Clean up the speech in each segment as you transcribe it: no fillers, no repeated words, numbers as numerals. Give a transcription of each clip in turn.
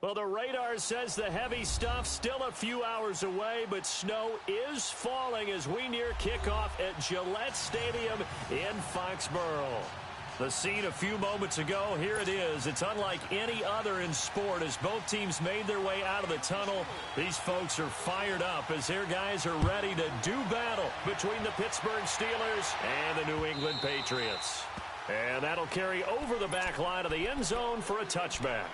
Well, the radar says the heavy stuff still a few hours away, but snow is falling as we near kickoff at Gillette Stadium in Foxborough. The scene a few moments ago, here it is. It's unlike any other in sport as both teams made their way out of the tunnel. These folks are fired up as their guys are ready to do battle between the Pittsburgh Steelers and the New England Patriots. And that'll carry over the back line of the end zone for a touchback.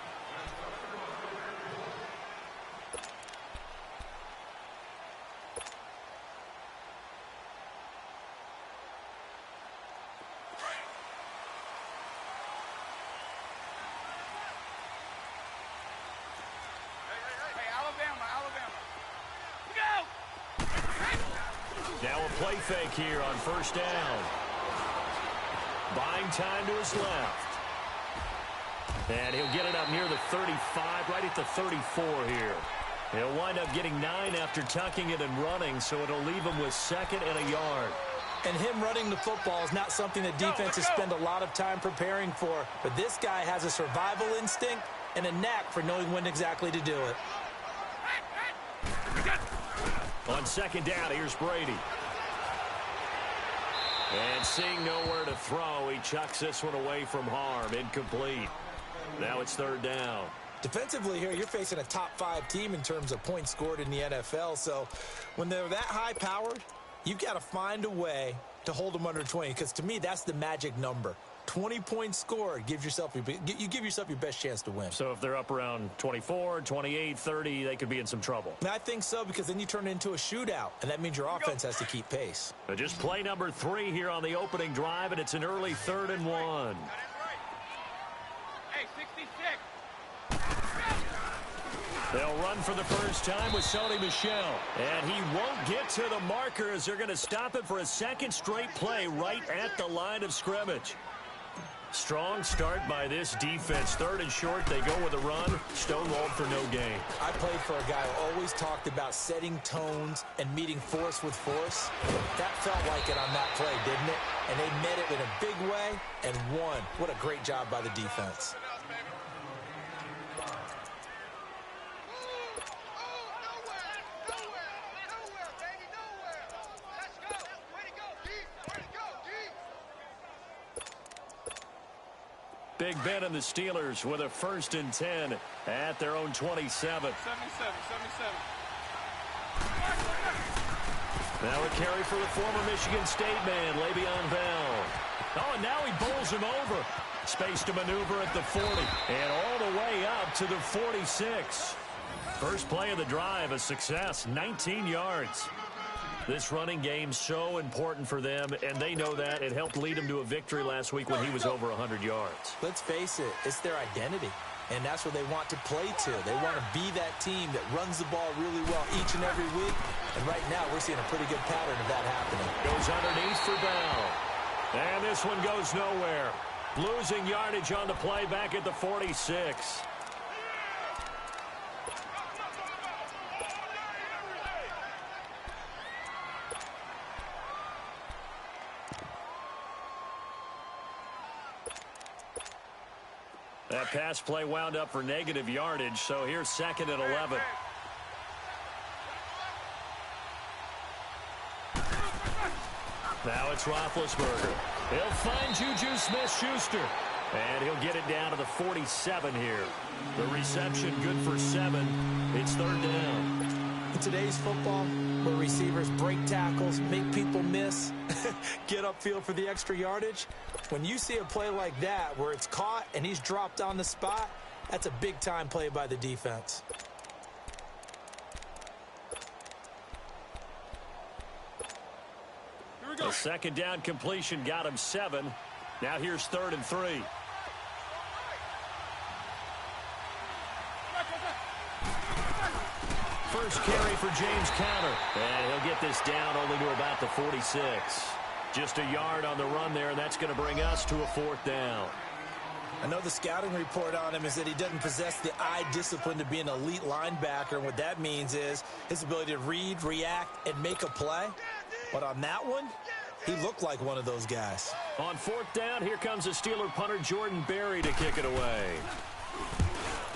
Now a play fake here on first down. Buying time to his left. And he'll get it up near the 35, right at the 34 here. He'll wind up getting 9 after tucking it and running, so it'll leave him with 2nd and a yard. And him running the football is not something that defenses spend a lot of time preparing for. But this guy has a survival instinct and a knack for knowing when exactly to do it. On 2nd down, here's Brady. And seeing nowhere to throw, he chucks this one away from harm. Incomplete. Now it's 3rd down. Defensively here, you're facing a top 5 team in terms of points scored in the NFL. So when they're that high-powered, you've got to find a way to hold them under 20. Because to me, that's the magic number. 20 points scored, you give yourself your best chance to win. So if they're up around 24, 28, 30, they could be in some trouble. And I think so, because then you turn it into a shootout, and that means your offense has to keep pace. Just play number 3 here on the opening drive, and it's an early 3rd and 1. Hey, 66. They'll run for the first time with Sony Michel. And he won't get to the marker as they're going to stop it for a 2nd straight play right at the line of scrimmage. Strong start by this defense. 3rd and short, they go with a run. Stonewalled for no gain. I played for a guy who always talked about setting tones and meeting force with force. That felt like it on that play, didn't it? And they met it in a big way and won. What a great job by the defense. Big Ben and the Steelers with a 1st and 10 at their own 27. 77. Now a carry for the former Michigan State man, Le'Veon Bell. Oh, and now he bowls him over. Space to maneuver at the 40. And all the way up to the 46. First play of the drive, a success, 19 yards. This running game so important for them, and they know that. It helped lead them to a victory last week when he was over 100 yards. Let's face it, it's their identity, and that's what they want to play to. They want to be that team that runs the ball really well each and every week, and right now we're seeing a pretty good pattern of that happening. Goes underneath for Bell, and this one goes nowhere. Losing yardage on the play back at the 46. That pass play wound up for negative yardage, so here's 2nd and 11. Now it's Roethlisberger. He'll find Juju Smith-Schuster, and he'll get it down to the 47 here. The reception good for 7. It's 3rd down. In today's football, where receivers break tackles, make people miss, get upfield for the extra yardage, when you see a play like that where it's caught and he's dropped on the spot, that's a big-time play by the defense. Here we go. A 2nd down completion got him 7. Now here's 3rd and 3. First carry for James Conner. And he'll get this down only to about the 46. Just a yard on the run there, and that's going to bring us to a 4th down. I know the scouting report on him is that he doesn't possess the eye discipline to be an elite linebacker. And what that means is his ability to read, react, and make a play. But on that one, he looked like one of those guys. On 4th down, here comes the Steeler punter Jordan Berry to kick it away.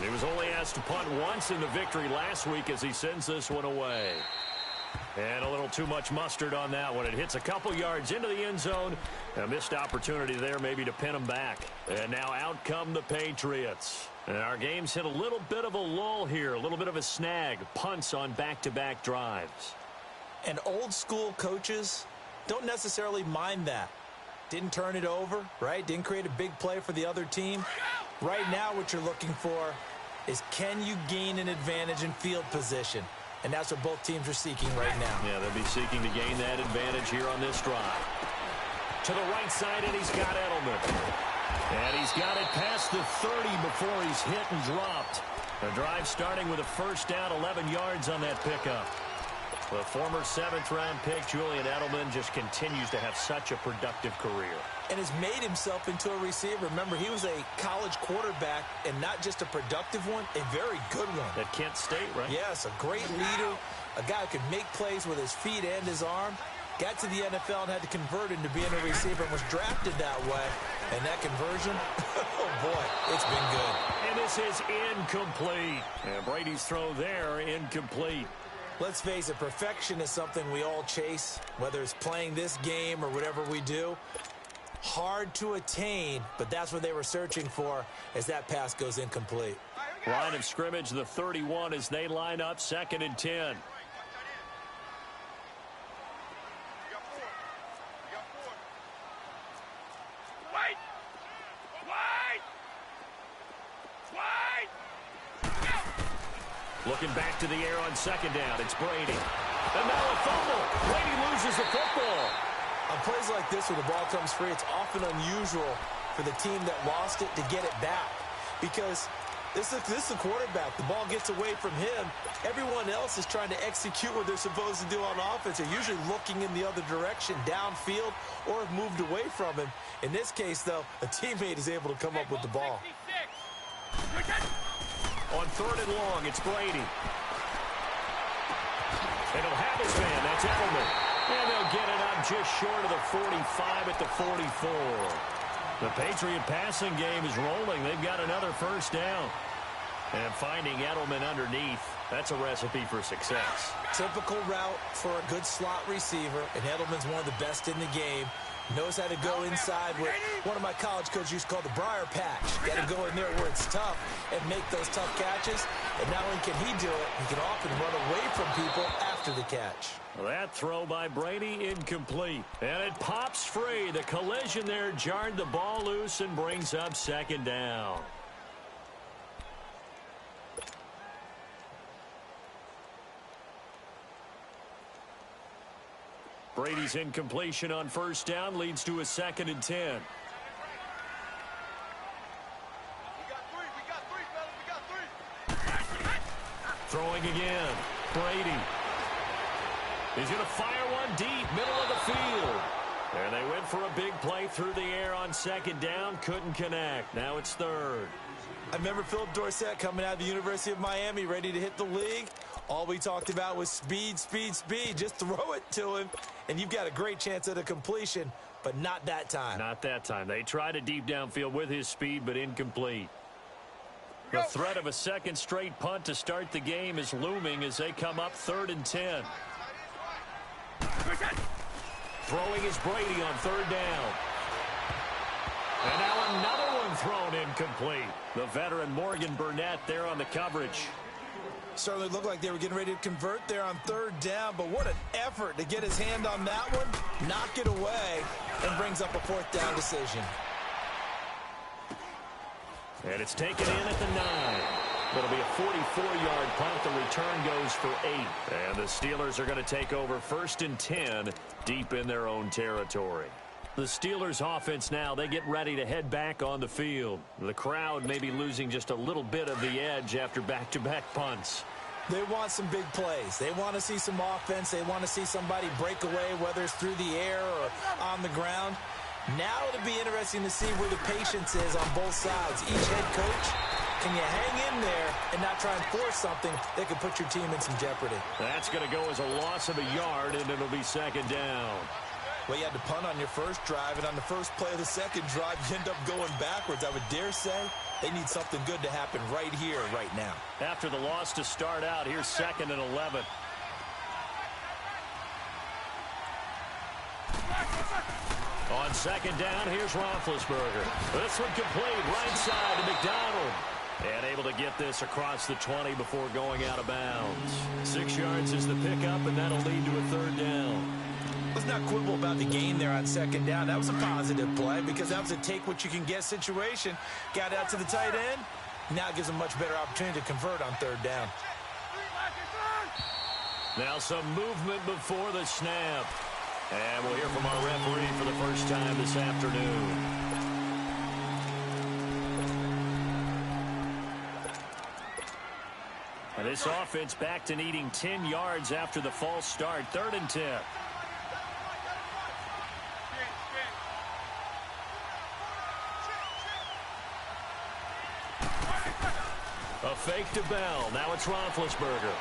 He was only asked to punt once in the victory last week as he sends this one away. And a little too much mustard on that one. It hits a couple yards into the end zone. A missed opportunity there maybe to pin them back. And now out come the Patriots. And our game's hit a little bit of a lull here, a little bit of a snag. Punts on back-to-back drives. And old school coaches don't necessarily mind that. Didn't turn it over, right? Didn't create a big play for the other team. Right now what you're looking for is, can you gain an advantage in field position? And that's what both teams are seeking right now. Yeah, they'll be seeking to gain that advantage here on this drive. To the right side, and he's got Edelman. And he's got it past the 30 before he's hit and dropped. The drive starting with a first down, 11 yards on that pickup. The former 7th-round pick, Julian Edelman, just continues to have such a productive career. And has made himself into a receiver. Remember, he was a college quarterback, and not just a productive one, a very good one. At Kent State, right? Yes, a great leader, a guy who could make plays with his feet and his arm. Got to the NFL and had to convert into being a receiver and was drafted that way. And that conversion, oh boy, it's been good. And this is incomplete. And Brady's throw there, incomplete. Let's face it, perfection is something we all chase, whether it's playing this game or whatever we do. Hard to attain, but that's what they were searching for as that pass goes incomplete. Line of scrimmage, the 31 as they line up, 2nd and 10. Looking back to the air on 2nd down. It's Brady. And now a fumble. Brady loses the football. On plays like this where the ball comes free, it's often unusual for the team that lost it to get it back. Because this is the quarterback. The ball gets away from him. Everyone else is trying to execute what they're supposed to do on offense. They're usually looking in the other direction, downfield, or have moved away from him. In this case, though, a teammate is able to come up with the ball. On 3rd and long, it's Brady. And he'll have his man. That's Edelman. And they'll get it up just short of the 45 at the 44. The Patriot passing game is rolling. They've got another first down. And finding Edelman underneath, that's a recipe for success. Typical route for a good slot receiver, and Edelman's one of the best in the game. Knows how to go inside what one of my college coaches used to call the briar patch. Got to go in there where it's tough and make those tough catches. And not only can he do it, he can often run away from people after the catch. That throw by Brady incomplete. And it pops free. The collision there jarred the ball loose and brings up 2nd down. Brady's incompletion on first down leads to a 2nd and 10. We got three, fellas. We got three. Throwing again. Brady. He's going to fire one deep, middle of the field. And they went for a big play through the air on 2nd down. Couldn't connect. Now it's 3rd. I remember Philip Dorsett coming out of the University of Miami ready to hit the league. All we talked about was speed, speed, speed. Just throw it to him, and you've got a great chance at a completion, but not that time. Not that time. They tried a deep downfield with his speed, but incomplete. The threat of a 2nd straight punt to start the game is looming as they come up 3rd and 10. Throwing is Brady on 3rd down. And now another one thrown incomplete. The veteran Morgan Burnett there on the coverage. Certainly looked like they were getting ready to convert there on 3rd down, but what an effort to get his hand on that one, knock it away, and brings up a 4th down decision. And it's taken in at the 9. It'll be a 44-yard punt. The return goes for 8. And the Steelers are going to take over 1st and 10 deep in their own territory. The Steelers offense now, they get ready to head back on the field. The crowd may be losing just a little bit of the edge after back-to-back punts. They want some big plays. They want to see some offense. They want to see somebody break away, whether it's through the air or on the ground. Now it'll be interesting to see where the patience is on both sides. Each head coach, can you hang in there and not try and force something that could put your team in some jeopardy? That's going to go as a loss of a yard, and it'll be 2nd down. Well, you had to punt on your first drive, and on the first play of the second drive, you end up going backwards. I would dare say they need something good to happen right here, right now. After the loss to start out, here's 2nd and 11. On 2nd down, here's Roethlisberger. This one complete, right side to McDonald. And able to get this across the 20 before going out of bounds. 6 yards is the pickup, and that'll lead to a 3rd down. Let's not quibble about the gain there on 2nd down. That was a positive play because that was a take-what-you-can-get situation. Got out to the tight end. Now it gives them much better opportunity to convert on 3rd down. Now some movement before the snap. And we'll hear from our referee for the first time this afternoon. And this offense back to needing 10 yards after the false start. 3rd and 10. A fake to Bell. Now it's Roethlisberger.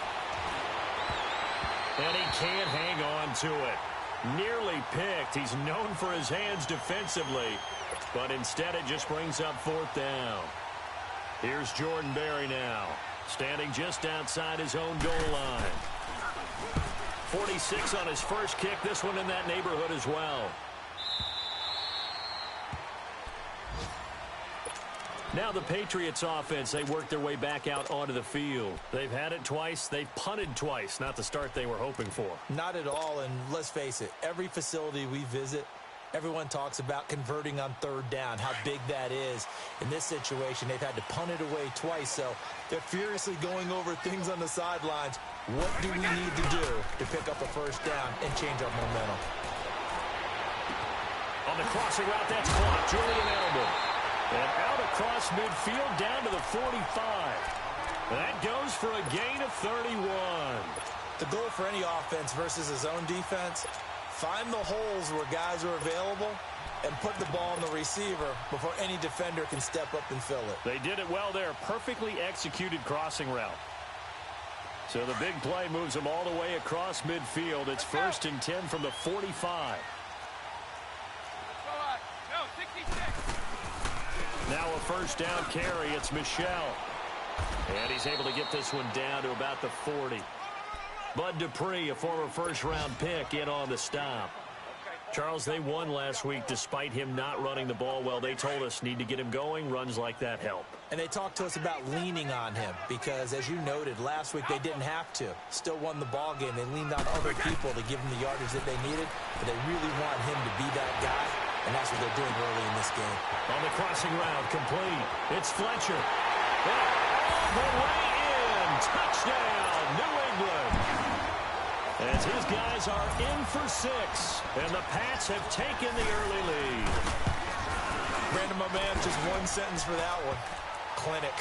And he can't hang on to it. Nearly picked. He's known for his hands defensively. But instead it just brings up 4th down. Here's Jordan Berry now. Standing just outside his own goal line. 46 on his first kick. This one in that neighborhood as well. Now the Patriots offense, they work their way back out onto the field. They've had it twice. They've punted twice. Not the start they were hoping for. Not at all, and let's face it, every facility we visit, everyone talks about converting on 3rd down, how big that is. In this situation, they've had to punt it away twice, so they're furiously going over things on the sidelines. What do we need to do to pick up a 1st down and change our momentum? On the crossing route, that's caught. Julian Edelman. And out across midfield down to the 45. That goes for a gain of 31. The goal for any offense versus his own defense, find the holes where guys are available and put the ball on the receiver before any defender can step up and fill it. They did it well there. Perfectly executed crossing route. So the big play moves them all the way across midfield. It's 1st and 10 from the 45. Now a 1st down carry. It's Michelle. And he's able to get this one down to about the 40. Bud Dupree, a former 1st-round pick, in on the stop. Charles, they won last week despite him not running the ball well. They told us need to get him going. Runs like that help. And they talked to us about leaning on him because, as you noted, last week they didn't have to. Still won the ball game. They leaned on other people to give him the yardage that they needed, but they really want him to be that guy, and that's what they're doing early in this game. On the crossing route, complete. It's Fletcher. All the way in. Touchdown, New England. As his guys are in for 6, and the Pats have taken the early lead. Brandon, my man, just one sentence for that one. Clinic.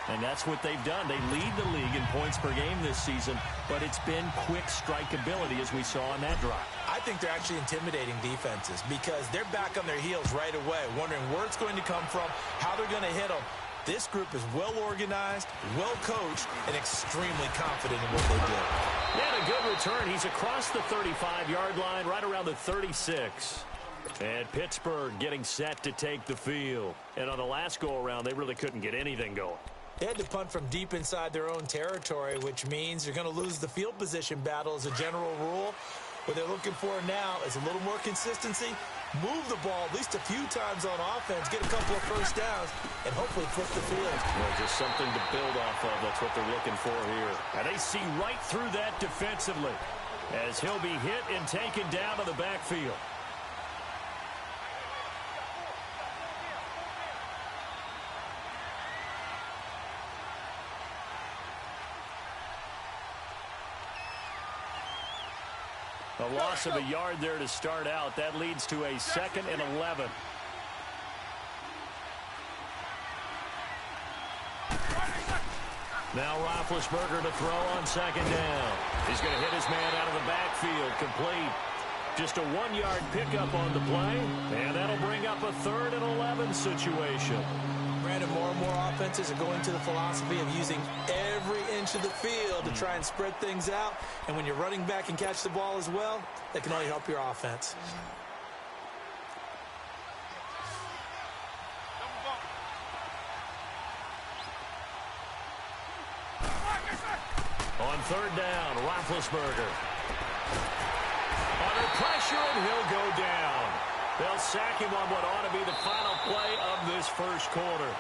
And that's what they've done. They lead the league in points per game this season, but it's been quick strikeability as we saw on that drive. I think they're actually intimidating defenses because they're back on their heels right away, wondering where it's going to come from, how they're going to hit them. This group is well organized, well coached, and extremely confident in what they do. And a good return. He's across the 35-yard line, right around the 36. And Pittsburgh getting set to take the field. And on the last go-around, they really couldn't get anything going. They had to punt from deep inside their own territory, which means you're going to lose the field position battle as a general rule. What they're looking for now is a little more consistency, move the ball at least a few times on offense, get a couple of 1st downs, and hopefully flip the field. Well, just something to build off of. That's what they're looking for here. And they see right through that defensively as he'll be hit and taken down to the backfield. A loss of a yard there to start out. That leads to a 2nd and 11. Now Roethlisberger to throw on 2nd down. He's going to hit his man out of the backfield. Complete. Just a 1-yard pickup on the play. And that'll bring up a 3rd and 11 situation. Brandon, more and more offenses are going to the philosophy of using every inch of the field to try and spread things out. And when you're running back and catch the ball as well, that can only help your offense. On third down, Roethlisberger. Under pressure, and he'll go down. They'll sack him on what ought to be the final play of this first quarter.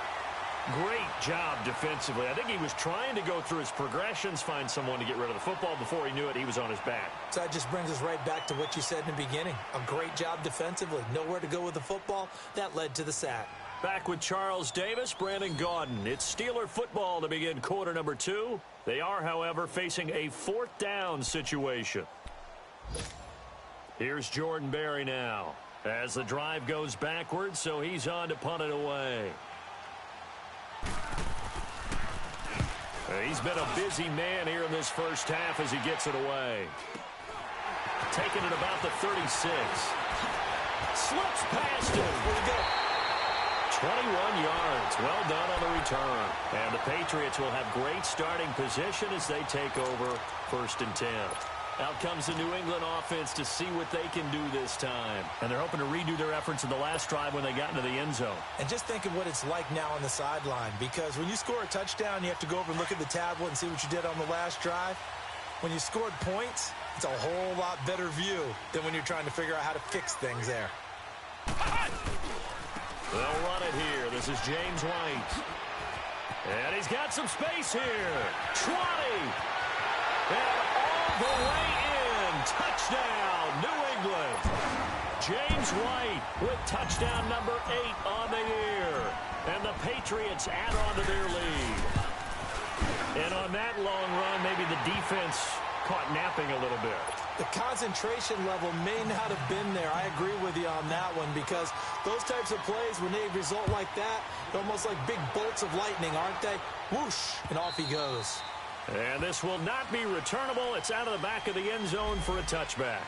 Great job defensively. I think he was trying to go through his progressions, find someone to get rid of the football. Before he knew it, he was on his back. So that just brings us right back to what you said in the beginning. A great job defensively. Nowhere to go with the football. That led to the sack. Back with Charles Davis, Brandon Gaudin. It's Steeler football to begin quarter number 2. They are, however, facing a fourth down situation. Here's Jordan Berry now as the drive goes backwards, so he's on to punt it away. He's been a busy man here in this first half as he gets it away. Taking it about the 36. Slips past him. Where'd he go? 21 yards. Well done on the return. And the Patriots will have great starting position as they take over 1st and 10. Out comes the New England offense to see what they can do this time. And they're hoping to redo their efforts in the last drive when they got into the end zone. And just think of what it's like now on the sideline, because when you score a touchdown, you have to go over and look at the tablet and see what you did on the last drive. When you scored points, it's a whole lot better view than when you're trying to figure out how to fix things there. They'll run it here. This is James White. And he's got some space here. 20. And all the way in. Touchdown, New England. James White with touchdown number 8 on the year. And the Patriots add on to their lead. And on that long run, maybe the defense caught napping a little bit. The concentration level may not have been there. I agree with you on that one, because those types of plays, when they result like that, they're almost like big bolts of lightning, aren't they? Whoosh, and off he goes. And this will not be returnable. It's out of the back of the end zone for a touchback.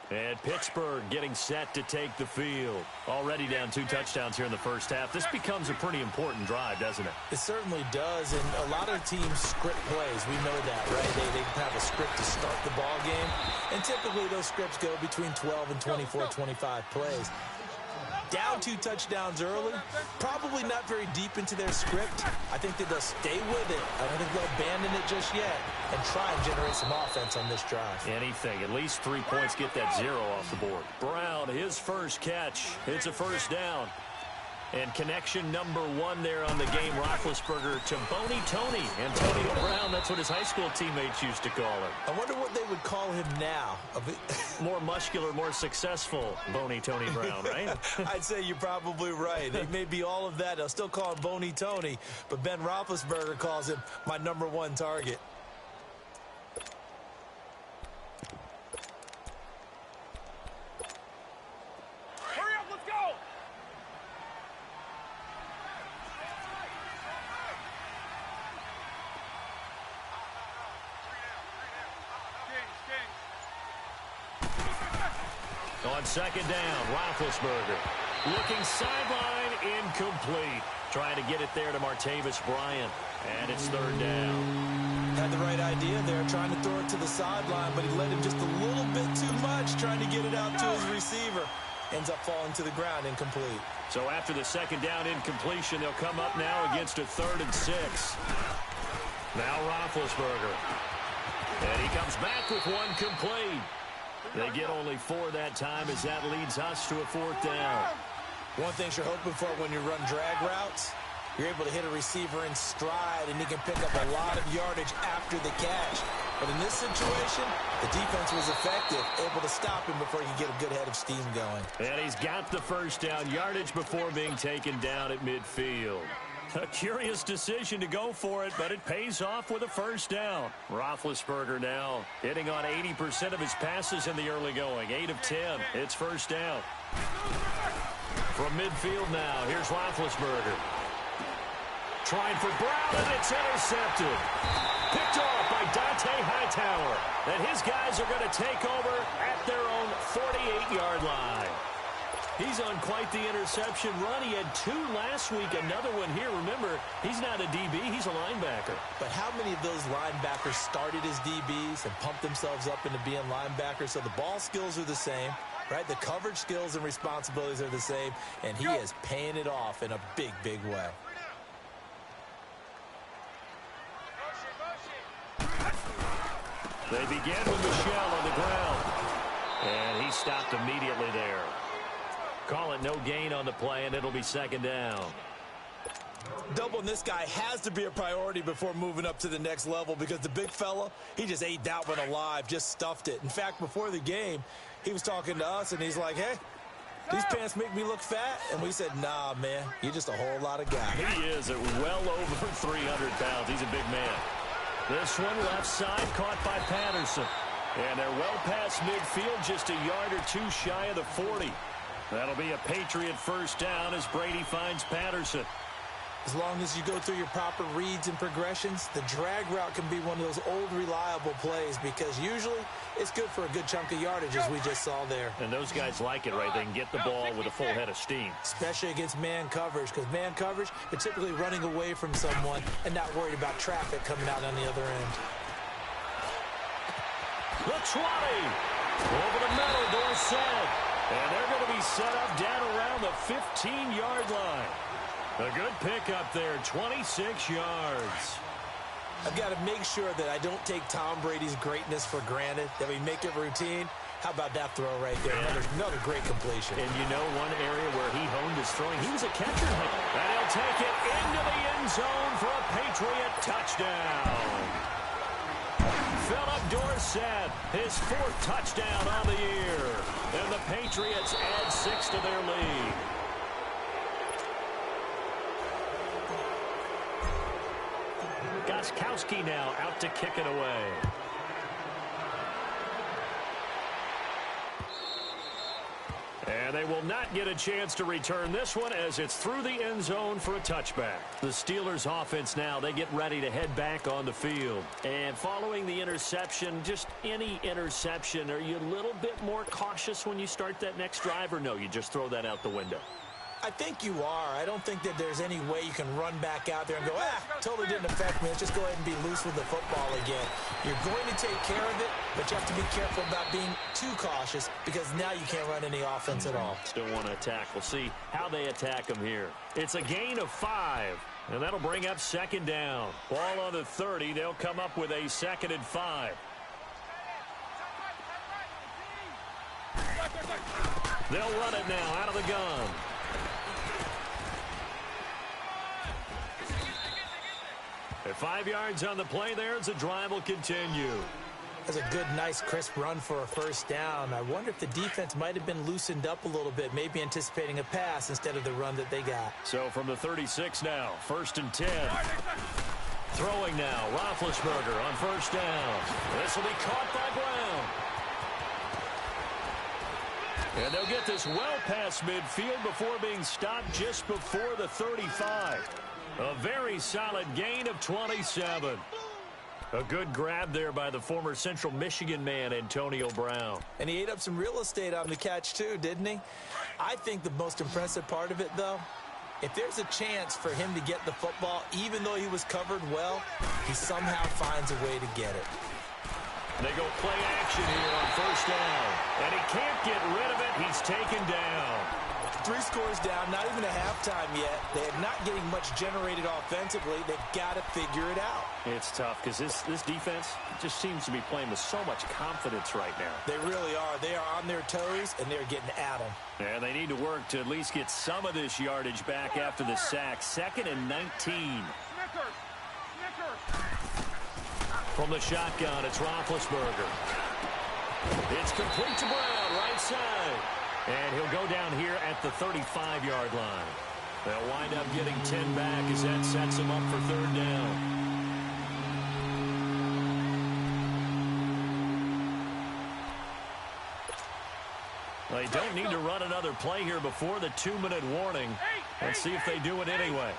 And Pittsburgh getting set to take the field. Already down 2 touchdowns here in the first half. This becomes a pretty important drive, doesn't it? It certainly does, and a lot of teams script plays. We know that, right? They have a script to start the ball game, and typically those scripts go between 12 and 24, 25 plays. Down 2 touchdowns early, probably not very deep into their script. I think that they'll stay with it. I don't think they'll abandon it just yet and try and generate some offense on this drive. Anything. At least 3 points, get that 0 off the board. Brown, his first catch. It's a first down. And connection number 1 there on the game, Roethlisberger to Boney Tony. Antonio Brown, that's what his high school teammates used to call him. I wonder what they would call him now. More muscular, more successful Boney Tony Brown, right? I'd say you're probably right. They may be all of that. They'll still call him Boney Tony, but Ben Roethlisberger calls him my number 1 target. On second down, Roethlisberger looking sideline, incomplete. Trying to get it there to Martavis Bryant, and it's 3rd down. Had the right idea there, trying to throw it to the sideline, but he led him just a little bit too much, trying to get it out to his receiver. Ends up falling to the ground, incomplete. So after the second down incompletion, they'll come up now against a 3rd and 6. Now Roethlisberger. And he comes back with 1 complete. They get only 4 that time as that leads us to a 4th down. One thing you're hoping for when you run drag routes, you're able to hit a receiver in stride, and he can pick up a lot of yardage after the catch. But in this situation, the defense was effective, able to stop him before he could get a good head of steam going. And he's got the first down yardage before being taken down at midfield. A curious decision to go for it, but it pays off with a first down. Roethlisberger now hitting on 80% of his passes in the early going. 8 of 10. It's first down. From midfield now, here's Roethlisberger. Trying for Brown, and it's intercepted. Picked off by Dante Hightower. And his guys are going to take over at their own 48-yard line. He's on quite the interception run. He had 2 last week, another one here. Remember, he's not a DB, he's a linebacker. But how many of those linebackers started as DBs and pumped themselves up into being linebackers? So the ball skills are the same. right? The coverage skills and responsibilities are the same, and he is paying it off in a big, big way. They begin with Michelle on the ground. And he stopped immediately there. Call it no gain on the play, and it'll be second down. Doubling this guy has to be a priority before moving up to the next level because the big fella, he just ate that one alive, just stuffed it. In fact, before the game, he was talking to us, and he's like, hey, these pants make me look fat. And we said, nah, man, you're just a whole lot of guy. He is at well over 300 pounds. He's a big man. This one left side caught by Patterson. And they're well past midfield, just a yard or two shy of the 40. That'll be a Patriot first down as Brady finds Patterson. As long as you go through your proper reads and progressions, the drag route can be one of those old reliable plays because usually it's good for a good chunk of yardage as we just saw there. And those guys like it, right? They can get the ball with a full head of steam. Especially against man coverage because man coverage, they're typically running away from someone and not worried about traffic coming out on the other end. The 20. Over the middle, Dorsett. And they're going to be set up down around the 15-yard line. A good pickup there, 26 yards. I've got to make sure that I don't take Tom Brady's greatness for granted, that we make it routine. How about that throw right there? Another great completion. And you know one area where he honed his throwing, he was a catcher. And he'll take it into the end zone for a Patriot touchdown. Philip Dorsett, his 4th touchdown on the year. And the Patriots add 6 to their lead. Gostkowski now out to kick it away. And they will not get a chance to return this one as it's through the end zone for a touchback. The Steelers offense now, they get ready to head back on the field. And following the interception, just any interception, are you a little bit more cautious when you start that next drive, or no, you just throw that out the window? I think you are. I don't think that there's any way you can run back out there and go, totally didn't affect me. Let's just go ahead and be loose with the football again. You're going to take care of it, but you have to be careful about being too cautious because now you can't run any offense at all. Still want to attack. We'll see how they attack them here. It's a gain of 5, and that'll bring up second down. Ball on the 30. They'll come up with a 2nd and 5. They'll run it now out of the gun. At 5 yards on the play there as the drive will continue. That's a good, nice, crisp run for a first down. I wonder if the defense might have been loosened up a little bit, maybe anticipating a pass instead of the run that they got. So from the 36 now, 1st and 10. Throwing now, Roethlisberger on first down. This will be caught by Brown. And they'll get this well past midfield before being stopped just before the 35. A very solid gain of 27. A good grab there by the former Central Michigan man, Antonio Brown. And he ate up some real estate on the catch, too, didn't he? I think the most impressive part of it, though, if there's a chance for him to get the football, even though he was covered well, he somehow finds a way to get it. They go play action here on first down. And he can't get rid of it. He's taken down. 3 scores down, not even a halftime yet. They're not getting much generated offensively. They've got to figure it out. It's tough because this defense just seems to be playing with so much confidence right now. They really are. They are on their toes, and they're getting at them. And they need to work to at least get some of this yardage back after the sack. 2nd and 19. From the shotgun, it's Roethlisberger. It's complete to Brown, right side. And he'll go down here at the 35-yard line. They'll wind up getting 10 back as that sets them up for 3rd down. They don't need to run another play here before the 2-minute warning. Let's see if they do it anyway.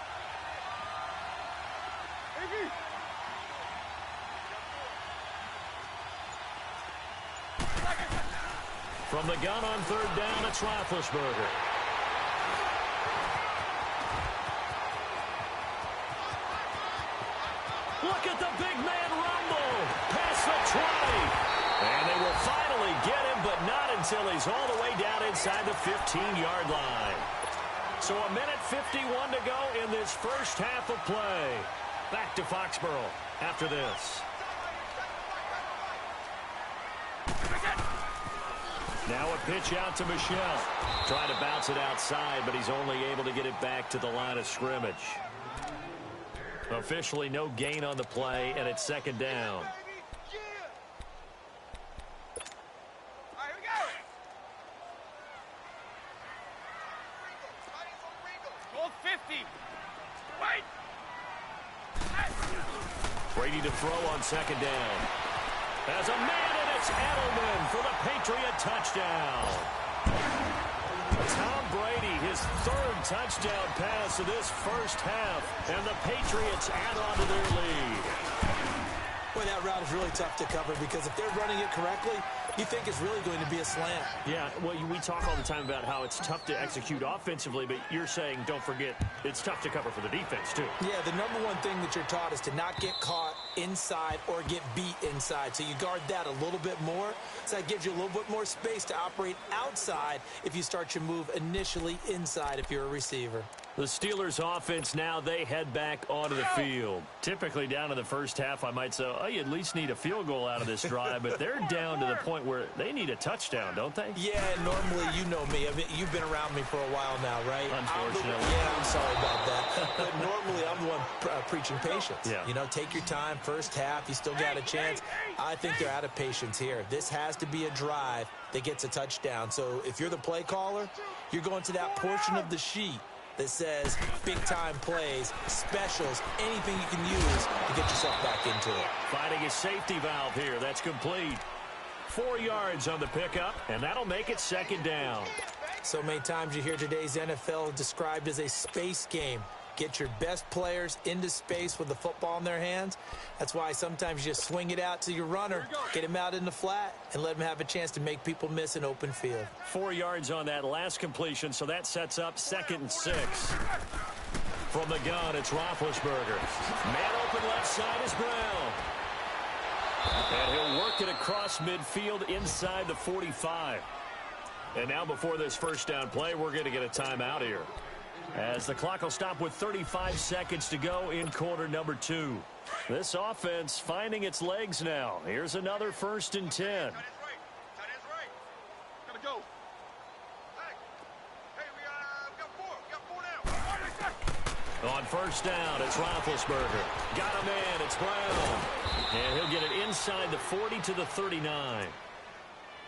From the gun on 3rd down, it's Roethlisberger. Look at the big man rumble. Past the 20. And they will finally get him but not until he's all the way down inside the 15-yard line. So a minute 51 to go in this first half of play. Back to Foxborough after this. Now a pitch out to Michelle. Trying to bounce it outside, but he's only able to get it back to the line of scrimmage. Officially no gain on the play, and it's second down. Brady to throw on second down. As a man, and it's Edelman for the Patriot touchdown. Tom Brady, his third touchdown pass of this first half, and the Patriots add on to their lead. Boy, that route is really tough to cover because if they're running it correctly, you think it's really going to be a slant. Yeah, well, we talk all the time about how it's tough to execute offensively, but you're saying, don't forget, it's tough to cover for the defense, too. Yeah, the number one thing that you're taught is to not get caught inside or get beat inside. So you guard that a little bit more. So that gives you a little bit more space to operate outside if you start your move initially inside if you're a receiver. The Steelers offense now, they head back onto the field. Typically down in the first half, I might say, oh, you at least need a field goal out of this drive, but they're down to the point where they need a touchdown, don't they? Yeah, normally, you know me. I mean, you've been around me for a while now, right? Unfortunately. I'm sorry about that. But normally, I'm the one preaching patience. Yeah. You know, take your time. First half, you still got a chance. I think they're out of patience here. This has to be a drive that gets a touchdown. So if you're the play caller, you're going to that portion of the sheet that says big-time plays, specials, anything you can use to get yourself back into it. Finding a safety valve here. That's complete. 4 yards on the pickup, and that'll make it second down. So many times you hear today's NFL described as a space game. Get your best players into space with the football in their hands. That's why sometimes you just swing it out to your runner, get him out in the flat, and let him have a chance to make people miss an open field. 4 yards on that last completion, so that sets up 2nd and 6. From the gun, it's Roethlisberger. Man open left side is Brown. And he'll work it across midfield inside the 45. And now before this first down play, we're going to get a timeout here, as the clock will stop with 35 seconds to go in quarter number 2. This offense finding its legs now. Here's another 1st and 10. Tight end's right. Gotta go. Hey, we got four. now. On first down, it's Roethlisberger. Got a man, it's Brown. And he'll get it inside the 40 to the 39.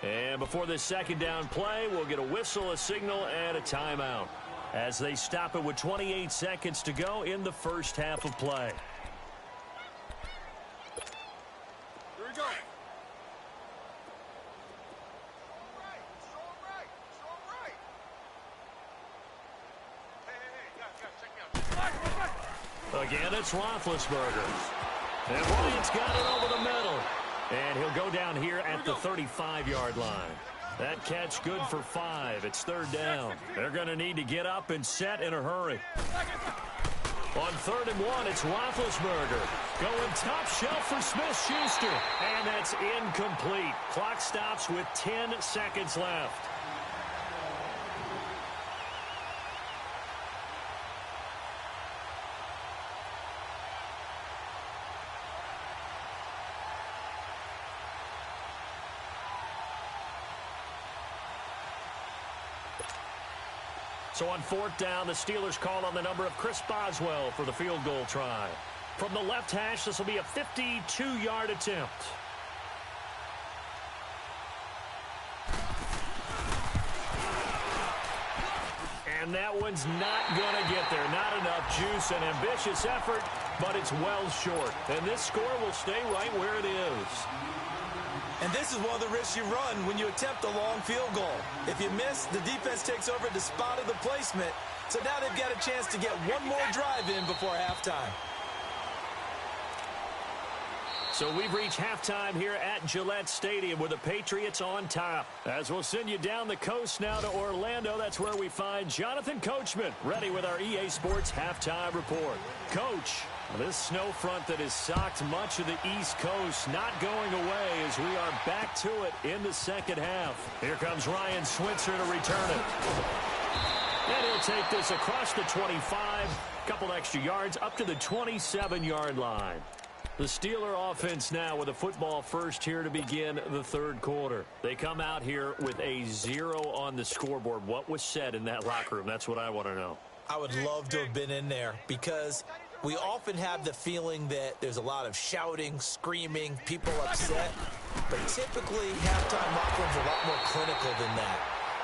And before this second down play, we'll get a whistle, a signal, and a timeout, as they stop it with 28 seconds to go in the first half of play. Here we go. It's all right. Hey, check me out. Again, it's Roethlisberger. And Bryant's got it over the middle. And he'll go down here at the 35-yard line. That catch good for 5. It's 3rd down. They're going to need to get up and set in a hurry. On 3rd and 1, it's Roethlisberger. Going top shelf for Smith-Schuster. And that's incomplete. Clock stops with 10 seconds left. So on 4th down, the Steelers call on the number of Chris Boswell for the field goal try. From the left hash, this will be a 52-yard attempt. And that one's not going to get there. Not enough juice. An ambitious effort, but it's well short. And this score will stay right where it is. And this is one of the risks you run when you attempt a long field goal. If you miss, the defense takes over the spot of the placement. So now they've got a chance to get one more drive in before halftime. So we've reached halftime here at Gillette Stadium with the Patriots on top. As we'll send you down the coast now to Orlando, that's where we find Jonathan Coachman, ready with our EA Sports halftime report. Coach, this snow front that has socked much of the East Coast not going away as we are back to it in the second half. Here comes Ryan Switzer to return it. And he'll take this across the 25, couple extra yards up to the 27-yard line. The Steeler offense now with a football first here to begin the third quarter. They come out here with a 0 on the scoreboard. What was said in that locker room? That's what I want to know. I would love to have been in there because we often have the feeling that there's a lot of shouting, screaming, people upset. But typically, halftime locker rooms are a lot more clinical than that.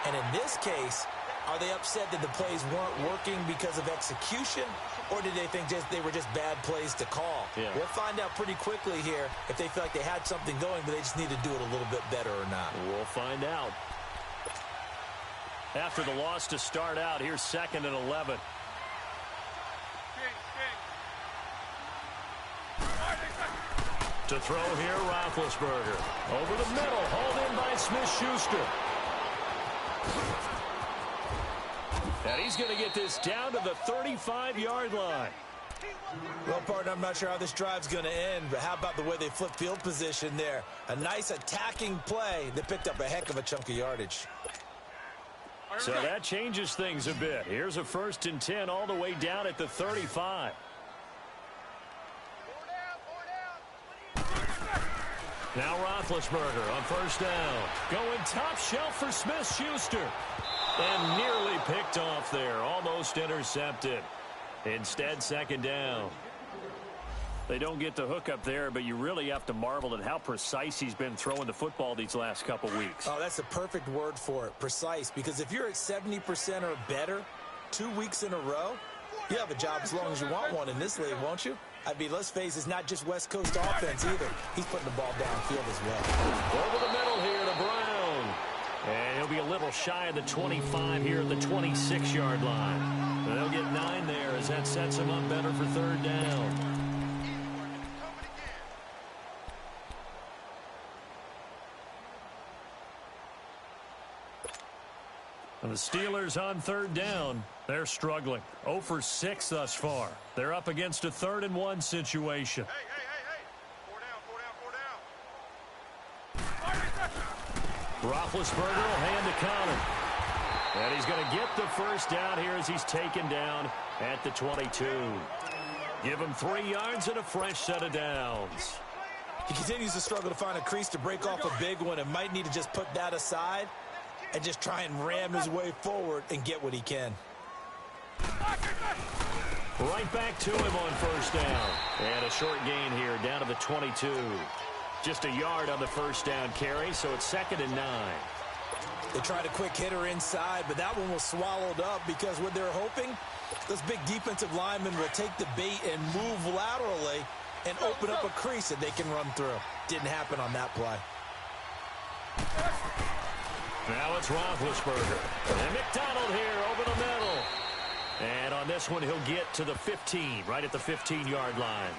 And in this case, are they upset that the plays weren't working because of execution? Or did they think they were just bad plays to call? Yeah. We'll find out pretty quickly here if they feel like they had something going, but they just need to do it a little bit better or not. We'll find out. After the loss to start out, here's 2nd and 11. To throw here, Roethlisberger. Over the middle, hauled in by Smith-Schuster. And he's going to get this down to the 35-yard line. Well, partner, I'm not sure how this drive's going to end, but how about the way they flip field position there? A nice attacking play that picked up a heck of a chunk of yardage. So that changes things a bit. Here's a 1st and 10 all the way down at the 35. Now Roethlisberger on 1st down. Going top shelf for Smith-Schuster. And nearly picked off there. Almost intercepted. Instead, 2nd down. They don't get the hook up there, but you really have to marvel at how precise he's been throwing the football these last couple weeks. Oh, that's the perfect word for it, precise. Because if you're at 70% or better 2 weeks in a row, you have a job as long as you want one in this league, won't you? I mean, let's face it, it's not just West Coast offense either. He's putting the ball downfield as well. Over the middle here to Brown. And he'll be a little shy of the 25 here at the 26-yard line. And they'll get 9 there as that sets him up better for 3rd down. And the Steelers on 3rd down. They're struggling. 0 for 6 thus far. They're up against a 3rd and 1 situation. Hey. 4 down. Roethlisberger will hand to Connor. And he's going to get the 1st down here as he's taken down at the 22. Give him 3 yards and a fresh set of downs. He continues to struggle to find a crease to break off a big one and might need to just put that aside and just try and ram his way forward and get what he can. Right back to him on 1st down. And a short gain here down to the 22. Just a yard on the 1st down carry, so it's 2nd and 9. They tried a quick hitter inside, but that one was swallowed up because what they're hoping, those big defensive linemen will take the bait and move laterally and open up a crease that they can run through. Didn't happen on that play. Now it's Roethlisberger. And McDonald here over the middle. And on this one, he'll get to the 15, right at the 15-yard line.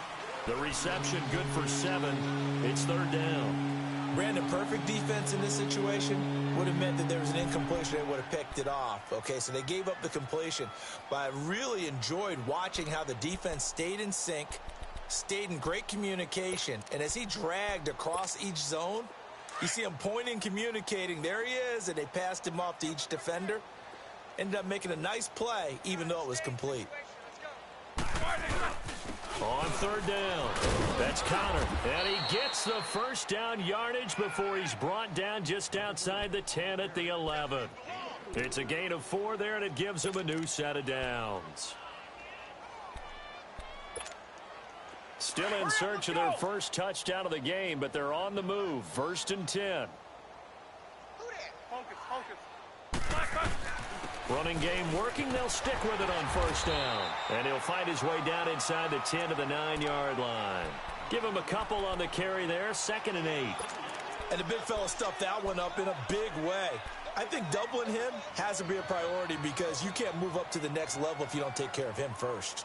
The reception good for 7. It's 3rd down. Brandon, perfect defense in this situation would have meant that there was an incompletion. They would have picked it off. Okay, so they gave up the completion. But I really enjoyed watching how the defense stayed in sync, stayed in great communication. And as he dragged across each zone, you see him pointing, communicating. There he is, and they passed him off to each defender. Ended up making a nice play, even though it was complete. On 3rd down, that's Connor. And he gets the 1st down yardage before he's brought down just outside the 10 at the 11. It's a gain of 4 there, and it gives him a new set of downs. Still in search of their first touchdown of the game, but they're on the move. 1st and 10. Running game working. They'll stick with it on 1st down. And he'll find his way down inside the 10 to the 9-yard line. Give him a couple on the carry there. 2nd and 8. And the big fella stuffed that one up in a big way. I think doubling him has to be a priority because you can't move up to the next level if you don't take care of him first.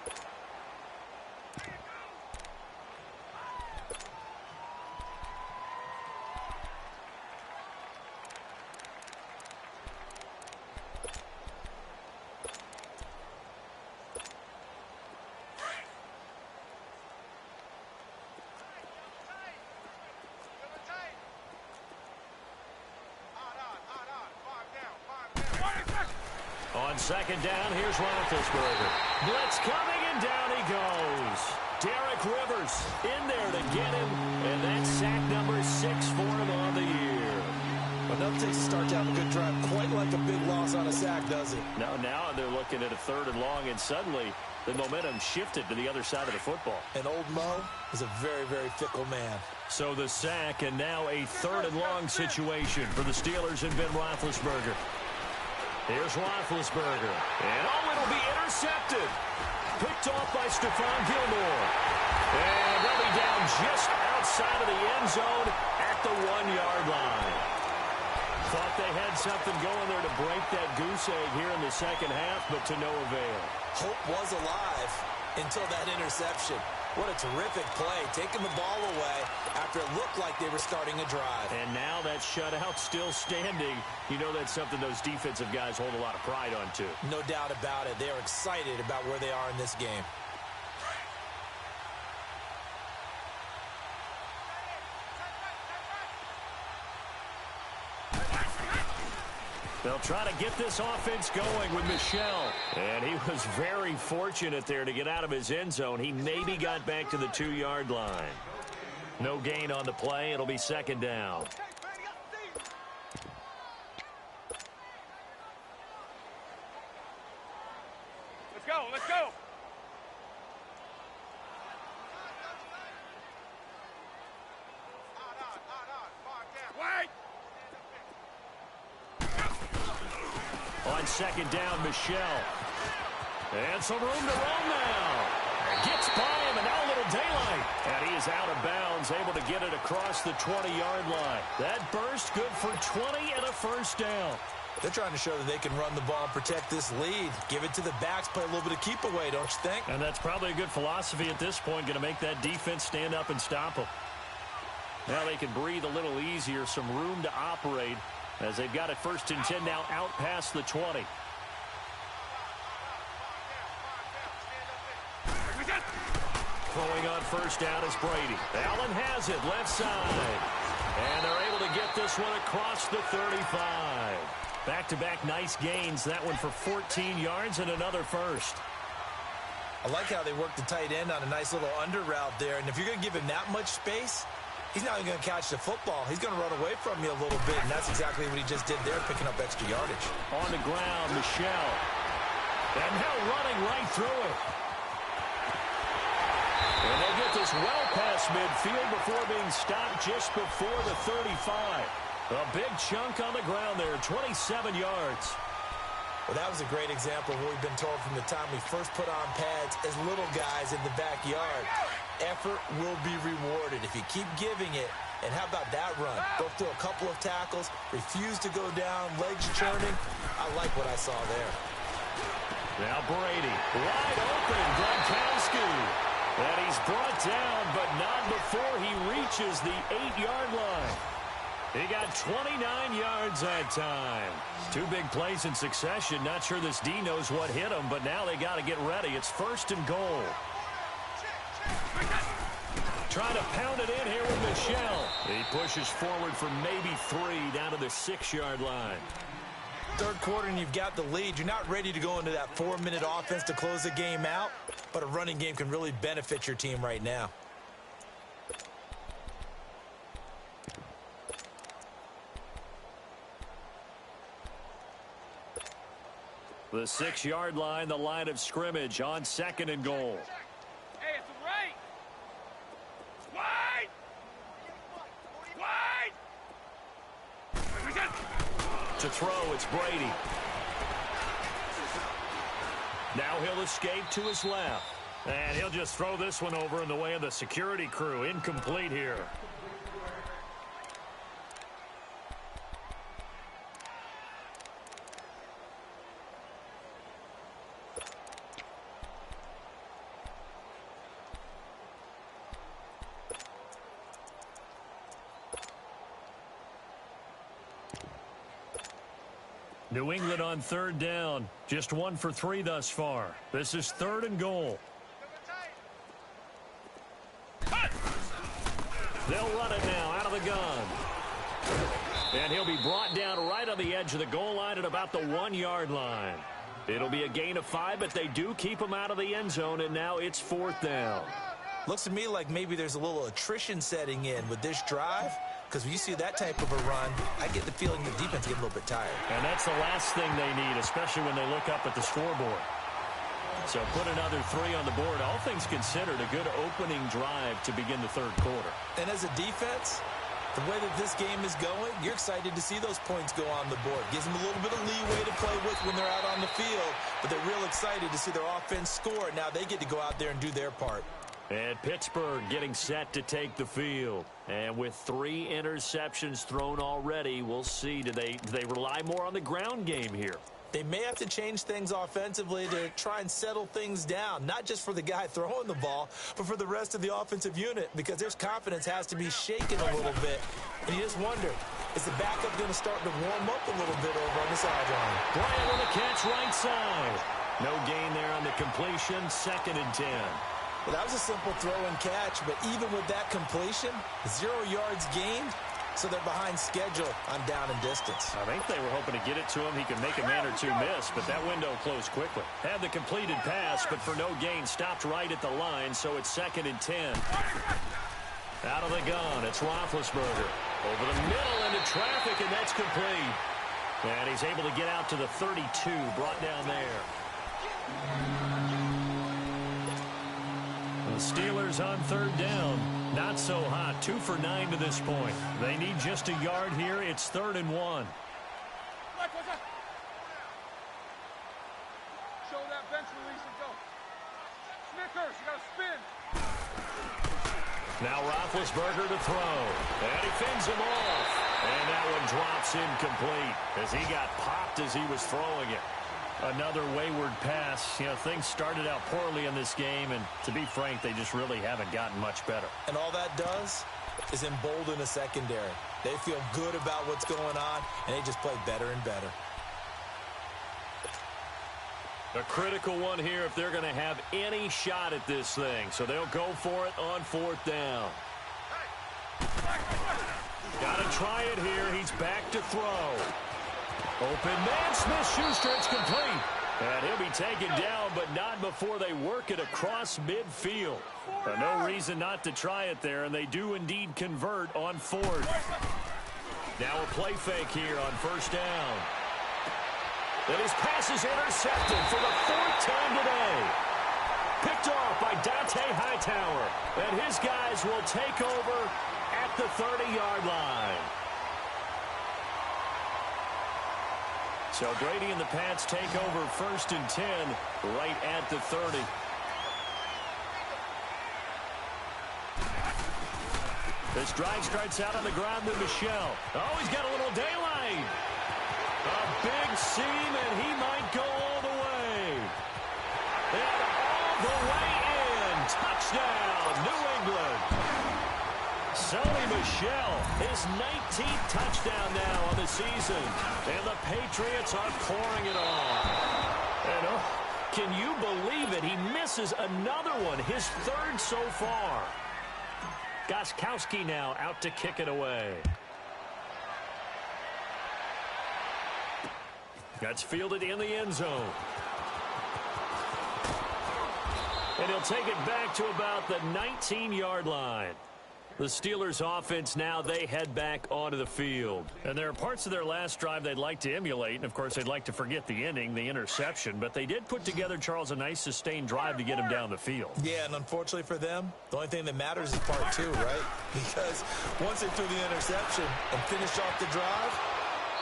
On second down, here's Roethlisberger. Blitz coming, and down he goes. Derek Rivers in there to get him, and that's sack number 6 for him on the year. Enough takes to start to have a good drive, quite like a big loss on a sack, does it? Now they're looking at a 3rd and long, and suddenly the momentum shifted to the other side of the football. And old Mo is a very, very fickle man. So the sack, and now a 3rd and long situation for the Steelers and Ben Roethlisberger. Here's Roethlisberger. And it'll be intercepted. Picked off by Stephon Gilmore. And they'll be down just outside of the end zone at the 1-yard line. Thought they had something going there to break that goose egg here in the second half, but to no avail. Hope was alive until that interception. What a terrific play, taking the ball away after it looked like they were starting a drive. And now that shutout still standing. You know that's something those defensive guys hold a lot of pride on, too. No doubt about it. They are excited about where they are in this game. They'll try to get this offense going with Michel. And he was very fortunate there to get out of his end zone. He maybe got back to the 2-yard line. No gain on the play. It'll be second down. Let's go, let's go. Wait. On second down, Michel. And some room to run now. Gets by him, and now a little daylight. And he is out of bounds, able to get it across the 20-yard line. That burst good for 20 and a first down. They're trying to show that they can run the ball and protect this lead. Give it to the backs, play a little bit of keep away, don't you think? And that's probably a good philosophy at this point, going to make that defense stand up and stop them. Now they can breathe a little easier, some room to operate, as they've got it 1st and 10 now out past the 20. Throwing on first down is Brady. Allen has it, left side. And they're able to get this one across the 35. Back-to-back nice gains. That one for 14 yards and another first. I like how they work the tight end on a nice little under route there. And if you're going to give him that much space, he's not even going to catch the football. He's going to run away from you a little bit, and that's exactly what he just did there, picking up extra yardage. On the ground, Michel. And now running right through it. And they get this well past midfield before being stopped just before the 35. A big chunk on the ground there, 27 yards. Well, that was a great example of what we've been told from the time we first put on pads as little guys in the backyard. Effort will be rewarded if you keep giving it. And how about that run? Go through a couple of tackles, refuse to go down, legs churning. I like what I saw there. Now Brady, wide open, Gronkowski. And he's brought down, but not before he reaches the 8-yard line. He got 29 yards that time. 2 big plays in succession. Not sure this D knows what hit him, but now they got to get ready. It's 1st and goal. Trying to pound it in here with Michel. He pushes forward for maybe 3 down to the 6-yard line. 3rd quarter and you've got the lead. You're not ready to go into that 4-minute offense to close the game out, but a running game can really benefit your team right now. The 6-yard line, the line of scrimmage on 2nd and goal. Hey, it's a right. Wide. Wide. To throw, it's Brady. Now he'll escape to his left. And he'll just throw this one over in the way of the security crew. Incomplete here. New England on 3rd down. Just 1 for 3 thus far. This is 3rd and goal. They'll run it now out of the gun. And he'll be brought down right on the edge of the goal line at about the 1-yard line. It'll be a gain of 5, but they do keep him out of the end zone, and now it's 4th down. Looks to me like maybe there's a little attrition setting in with this drive, because when you see that type of a run, I get the feeling the defense get a little bit tired. And that's the last thing they need, especially when they look up at the scoreboard. So put another 3 on the board. All things considered, a good opening drive to begin the third quarter. And as a defense, the way that this game is going, you're excited to see those points go on the board. Gives them a little bit of leeway to play with when they're out on the field, but they're real excited to see their offense score. Now they get to go out there and do their part. And Pittsburgh getting set to take the field. And with 3 interceptions thrown already, we'll see. Do they rely more on the ground game here? They may have to change things offensively to try and settle things down, not just for the guy throwing the ball, but for the rest of the offensive unit, because their confidence has to be shaken a little bit. And you just wonder, is the backup going to start to warm up a little bit over on the sideline? Bryant with a catch right side. No gain there on the completion, 2nd and 10. Well, that was a simple throw and catch, but even with that completion, 0 yards gained, so they're behind schedule on down and distance. I think they were hoping to get it to him. He could make a man or 2 miss, but that window closed quickly. Had the completed pass, but for no gain, stopped right at the line, so it's 2nd and 10. Out of the gun, it's Roethlisberger. Over the middle into traffic, and that's complete. And he's able to get out to the 32, brought down there. The Steelers on 3rd down. Not so hot. 2 for 9 to this point. They need just a yard here. It's 3rd and 1. Show that bench release and go. Snickers, you got to spin. Now Roethlisberger to throw. And he fends him off. And that one drops incomplete as he got popped as he was throwing it. Another wayward pass. You know, things started out poorly in this game, and to be frank, they just really haven't gotten much better. And all that does is embolden a secondary. They feel good about what's going on, and they just play better and better. A critical one here if they're going to have any shot at this thing. So they'll go for it on 4th down. Got to try it here. He's back to throw. Open man, Smith-Schuster, it's complete. And he'll be taken down, but not before they work it across midfield. No reason not to try it there, and they do indeed convert on 4th. Now a play fake here on 1st down. And his pass is intercepted for the 4th time today. Picked off by Dante Hightower. And his guys will take over at the 30-yard line. So Brady and the Pats take over 1st and 10 right at the 30. This drive starts out on the ground to Michel. Oh, he's got a little daylight. A big seam, and he might go all the way. And all the way in. Touchdown, New England. Sony Michel, his 19th touchdown now on the season. And the Patriots are pouring it on. And can you believe it? He misses another one, his 3rd so far. Gostkowski now out to kick it away. That's fielded in the end zone. And he'll take it back to about the 19-yard line. The Steelers offense now, they head back onto the field. And there are parts of their last drive they'd like to emulate. And, of course, they'd like to forget the ending, the interception. But they did put together, Charles, a nice sustained drive to get him down the field. Yeah, and unfortunately for them, the only thing that matters is part 2, right? Because once they threw the interception and finished off the drive,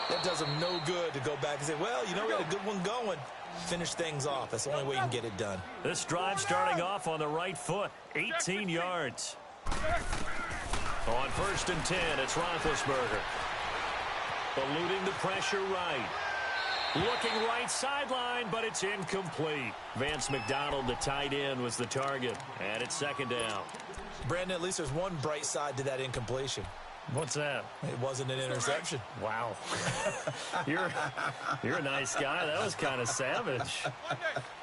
that does them no good to go back and say, well, you know, we had a good one going. Finish things off. That's the only way you can get it done. This drive starting off on the right foot, 18 yards. On 1st and 10, it's Roethlisberger. Eluding the pressure right. Looking right sideline, but it's incomplete. Vance McDonald, the tight end, was the target. And it's 2nd down. Brandon, at least there's one bright side to that incompletion. What's that? It wasn't an interception. Wow. You're a nice guy. That was kind of savage.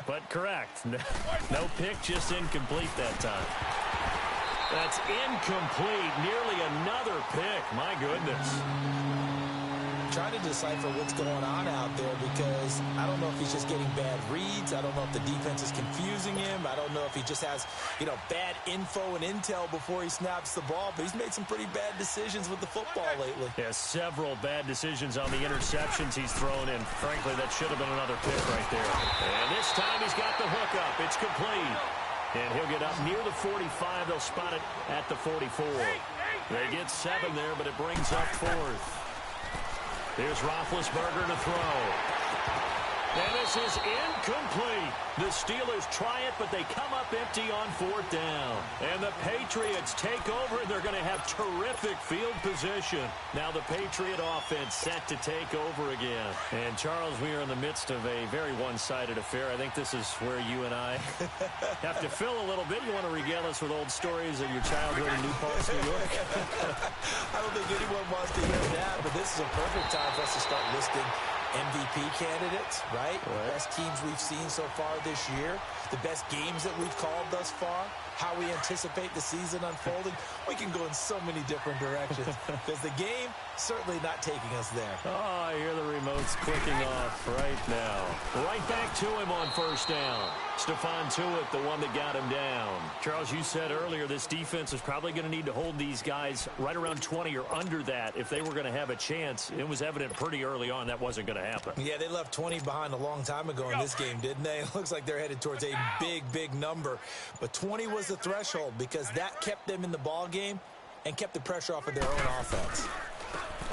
But correct. No pick, just incomplete that time. That's incomplete. Nearly another pick. My goodness. trying to decipher what's going on out there because I don't know if he's just getting bad reads. I don't know if the defense is confusing him. I don't know if he just has, bad info and intel before he snaps the ball. But he's made some pretty bad decisions with the football lately. Yeah, several bad decisions on the interceptions he's thrown in. Frankly, that should have been another pick right there. And this time he's got the hook up. It's complete. And he'll get up near the 45. They'll spot it at the 44. They get 7 there, but it brings up 4th. Here's Roethlisberger to throw. And this is incomplete. The Steelers try it, but they come up empty on 4th down. And the Patriots take over, and they're going to have terrific field position. Now the Patriot offense set to take over again. And, Charles, we are in the midst of a very one-sided affair. I think this is where you and I have to fill a little bit. You want to regale us with old stories of your childhood in New Paltz, New York? I don't think anyone wants to hear that, but this is a perfect time for us to start listing MVP candidates, right? The best teams we've seen so far this year, the best games that we've called thus far, how we anticipate the season unfolding. We can go in so many different directions because the game certainly not taking us there. Oh, I hear the remotes clicking off right now. Right back to him on 1st down. Stephon Tuitt, the one that got him down. Charles, you said earlier this defense is probably going to need to hold these guys right around 20 or under that if they were going to have a chance. It was evident pretty early on that wasn't going to happen. Yeah, they left 20 behind a long time ago in this game, didn't they? It looks like they're headed towards a big number. But 20 was the threshold because that kept them in the ball game and kept the pressure off of their own offense.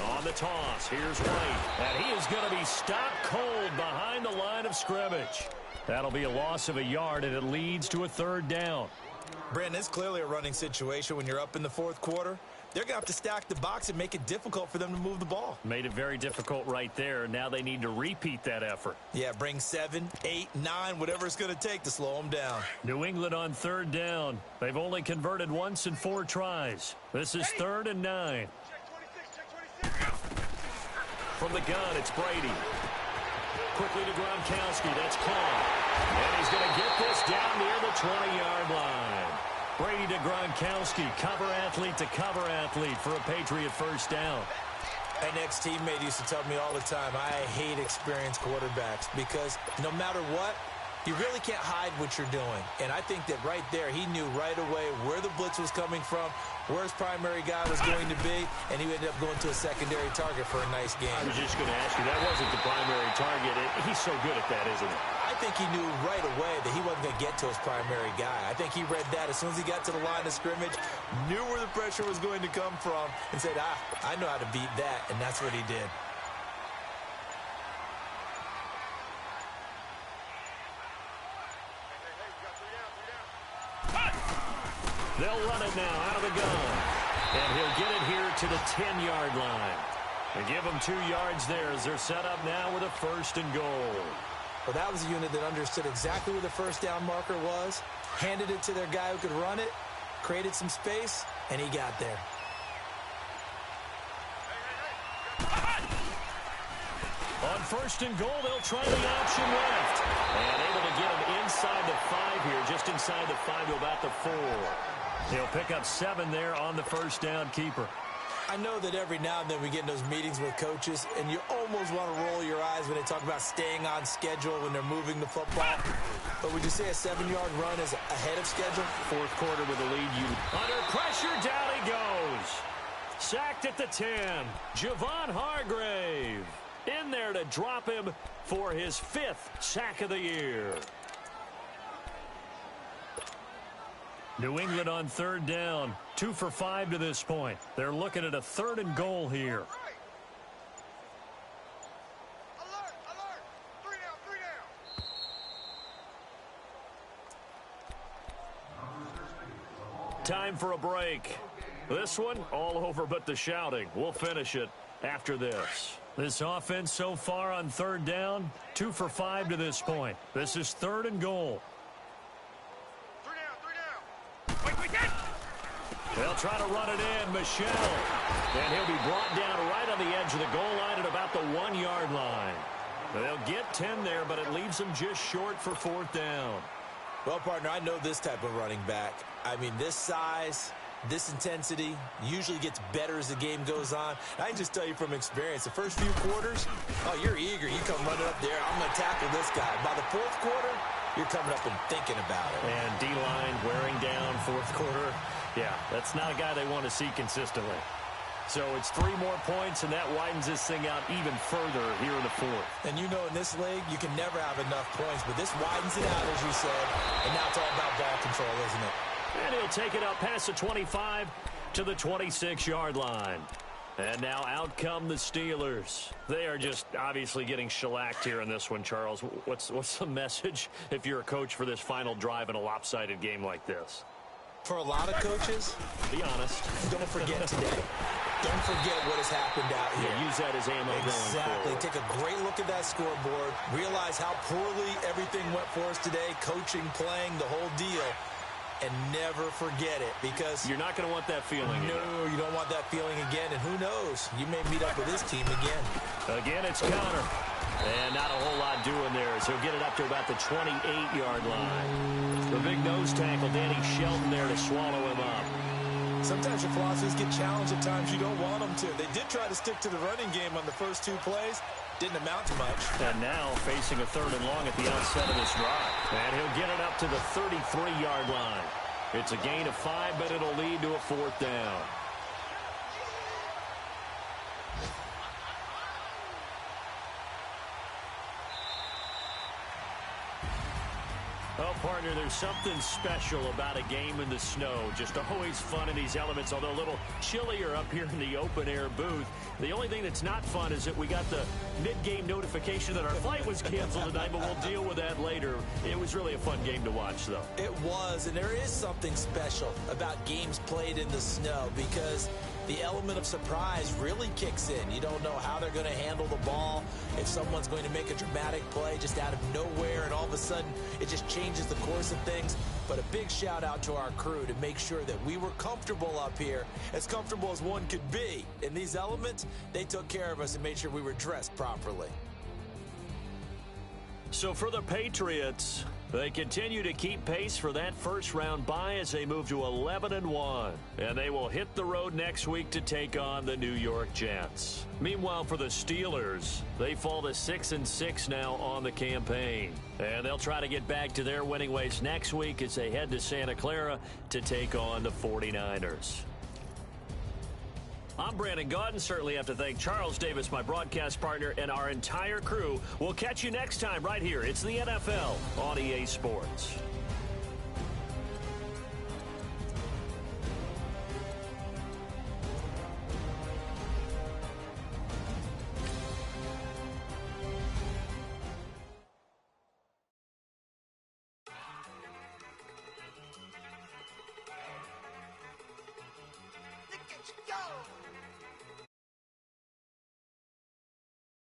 On the toss, here's White. And he is going to be stopped cold behind the line of scrimmage. That'll be a loss of a yard, and it leads to a 3rd down. Brandon, it's clearly a running situation when you're up in the 4th quarter. They're going to have to stack the box and make it difficult for them to move the ball. Made it very difficult right there. Now they need to repeat that effort. Yeah, bring 7, 8, 9, whatever it's going to take to slow them down. New England on 3rd down. They've only converted once in 4 tries. This is 3rd and 9. From the gun, it's Brady. Quickly to Gronkowski. That's caught. And he's going to get this down near the 20-yard line. Brady to Gronkowski. Cover athlete to cover athlete for a Patriot 1st down. An ex-teammate used to tell me all the time, I hate experienced quarterbacks because no matter what, you really can't hide what you're doing. And I think that right there, he knew right away where the blitz was coming from, where his primary guy was going to be, and he ended up going to a secondary target for a nice game. I was just going to ask you, that wasn't the primary target. He's so good at that, isn't he? I think he knew right away that he wasn't going to get to his primary guy. I think he read that as soon as he got to the line of scrimmage, knew where the pressure was going to come from, and said, I know how to beat that, and that's what he did. They'll run it now out of the gun. And he'll get it here to the 10-yard line. And give them 2 yards there as they're set up now with a 1st and goal. Well, that was a unit that understood exactly where the 1st down marker was, handed it to their guy who could run it, created some space, and he got there. On 1st and goal, they'll try the option left. And able to get him inside the 5 here, just inside the 5 to about the 4. He'll pick up 7 there on the 1st down keeper. I know that every now and then we get in those meetings with coaches, and you almost want to roll your eyes when they talk about staying on schedule when they're moving the football. But would you say a 7-yard run is ahead of schedule? 4th quarter with the lead. Under pressure, down he goes. Sacked at the 10. Javon Hargrave in there to drop him for his 5th sack of the year. New England on 3rd down. 2 for 5 to this point. They're looking at a 3rd and goal here. Alert, alert. 3 down. Time for a break. This one, all over but the shouting. We'll finish it after this. This offense so far on 3rd down, 2 for 5 to this point. This is 3rd and goal. 3 down. Wait, They'll try to run it in. Michel. And he'll be brought down right on the edge of the goal line at about the 1-yard line. They'll get 10 there, but it leaves them just short for 4th down. Well, partner, I know this type of running back. I mean, this size, This intensity usually gets better as the game goes on. I can just tell you from experience, the first few quarters, oh, you're eager. You come running up there. I'm going to tackle this guy. By the fourth quarter, you're coming up and thinking about it. And D-line wearing down fourth quarter. Yeah, that's not a guy they want to see consistently. So it's 3 more points, and that widens this thing out even further here in the fourth. And you know in this league, you can never have enough points, but this widens it out, as you said, and now it's all about ball control, isn't it? And he'll take it up past the 25 to the 26-yard line. And now out come the Steelers. They are just obviously getting shellacked here in this one, Charles. What's the message if you're a coach for this final drive in a lopsided game like this? For a lot of coaches, be honest. Don't forget today. Don't forget what has happened out here. Yeah, use that as ammo exactly. going forward. Take a great look at that scoreboard. Realize how poorly everything went for us today. Coaching, playing, the whole deal. And never forget it, because you're not going to want that feeling. No, you don't want that feeling again. And who knows? You may meet up with this team again. Again, it's Connor. And not a whole lot doing there, as he'll get it up to about the 28-yard line. The big nose tackle, Danny Shelton, there to swallow him up. Sometimes your philosophies get challenged at times you don't want them to. They did try to stick to the running game on the first 2 plays. Didn't amount to much. And now facing a 3rd and long at the outset of this drive. And he'll get it up to the 33-yard line. It's a gain of 5, but it'll lead to a 4th down. Oh, partner, there's something special about a game in the snow. Just always fun in these elements, although a little chillier up here in the open-air booth. The only thing that's not fun is that we got the mid-game notification that our flight was canceled tonight, but we'll deal with that later. It was really a fun game to watch, though. It was, and there is something special about games played in the snow, because the element of surprise really kicks in. You don't know how they're going to handle the ball, if someone's going to make a dramatic play just out of nowhere, and all of a sudden it just changes the course of things. But a big shout out to our crew to make sure that we were comfortable up here, as comfortable as one could be. In these elements, they took care of us and made sure we were dressed properly. So for the Patriots, they continue to keep pace for that first-round bye as they move to 11-1. And they will hit the road next week to take on the New York Jets. Meanwhile, for the Steelers, they fall to 6-6 now on the campaign. And they'll try to get back to their winning ways next week as they head to Santa Clara to take on the 49ers. I'm Brandon Gaudin. Certainly have to thank Charles Davis, my broadcast partner, and our entire crew. We'll catch you next time right here. It's the NFL on EA Sports. Look at you go!